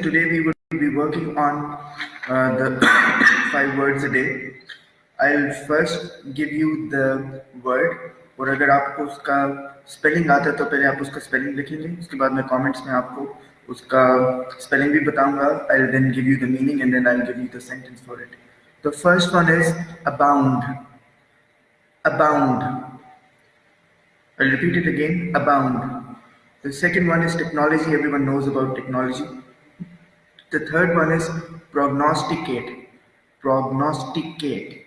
today we will be working on the 5 words a day. I'll first give you the word, और अगर आपको उसका spelling आता है तो पहले आप उसका स्पेलिंग लिखेंगे, उसके बाद मैं कमेंट्स में आपको उसका स्पेलिंग भी बताऊंगा. I'll then give you the meaning and then I'll give you the sentence for it. The first one is abound. Abound. I'll repeat it again. Abound. The second one is technology. Everyone knows about technology. The third one is prognosticate. Prognosticate.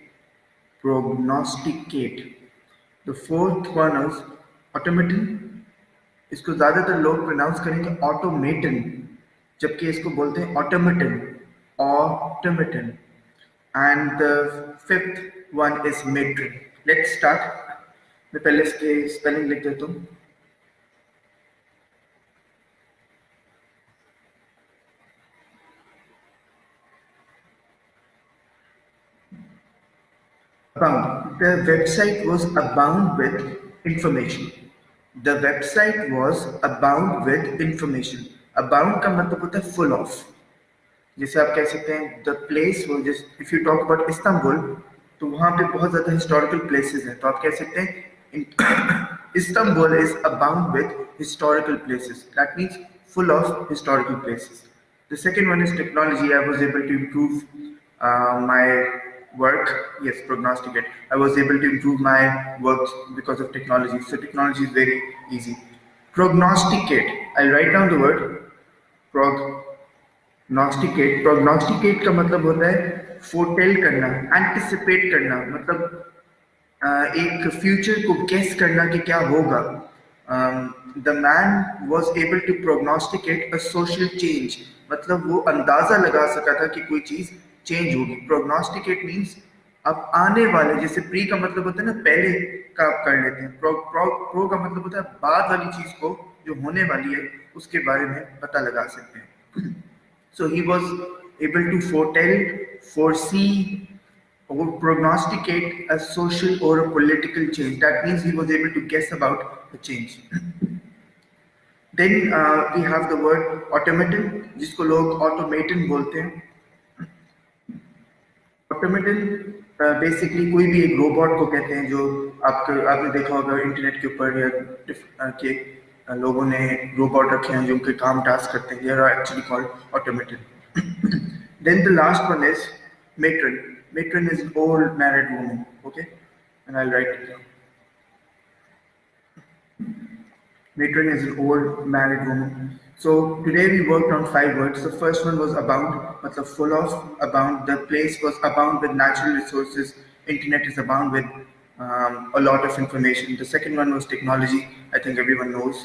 Prognosticate. The fourth one is automaton. इसको ज्यादातर लोग pronounce करेंगे automaton, जबकि इसको बोलते हैं automaton. Automaton. And the fifth one is metric. Let's start. मैं पहले इसके स्पेलिंग लिख देता हूँ. Abound. The website was abound with information. The website was abound with information. Abound का मतलब होता है full of. जैसे आप कह सकते हैं the place was just if you talk about Istanbul, तो वहाँ पे बहुत ज़्यादा historical places हैं, तो आप कह सकते हैं Istanbul is abound with historical places. That means full of historical places. The second one is technology. I was able to improve my work. Yes, prognosticate. I was able to improve my work because of technology. So technology is very easy. Prognosticate. I'll write down the word prognosticate. Prognosticate का मतलब होता है foretell करना, anticipate करना, मतलब एक future को guess करना कि क्या होगा. The man was able to prognosticate a social change. मतलब वो अंदाजा लगा सका था कि कोई चीज चेंज होगी. प्रोग्नोस्टिकेट मीन्स अब आने वाले, जैसे प्री का मतलब होता है ना पहले का आप कर लेते हैं, प्रो का मतलब होता है बाद वाली चीज को जो होने वाली है उसके बारे में पता लगा सकते हैं. So he was able to foretell, foresee or prognosticate a social or a political change. That means he was able to guess about the change. Then we have the word automaton, जिसको लोग automaton बोलते हैं. Automaton basically कोई भी एक robot को कहते हैं जो आपने देखा होगा इंटरनेट के ऊपर या के लोगों ने रोबोट रखे हैं जो उनके काम टास्क करते हैं. They are actually called automaton. Then the last one is matron. Matron is an old married woman. Okay, and I'll write it down. Matron is an old married woman. So today we worked on 5 words. The first one was abound, matlab full of, abound. The place was abound with natural resources. Internet is abound with a lot of information. The second one was technology. I think everyone knows.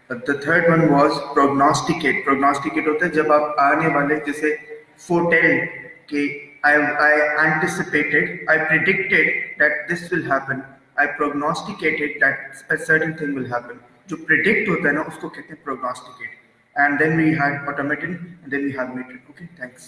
The third one was prognosticate. Prognosticate होता है जब आप आने वाले, जैसे foretell कि I anticipated, I predicted that this will happen. I prognosticated that a certain thing will happen. जो predict होता है ना उसको कहते हैं prognosticate. And then we had automaton and then we have matron. Okay, thanks.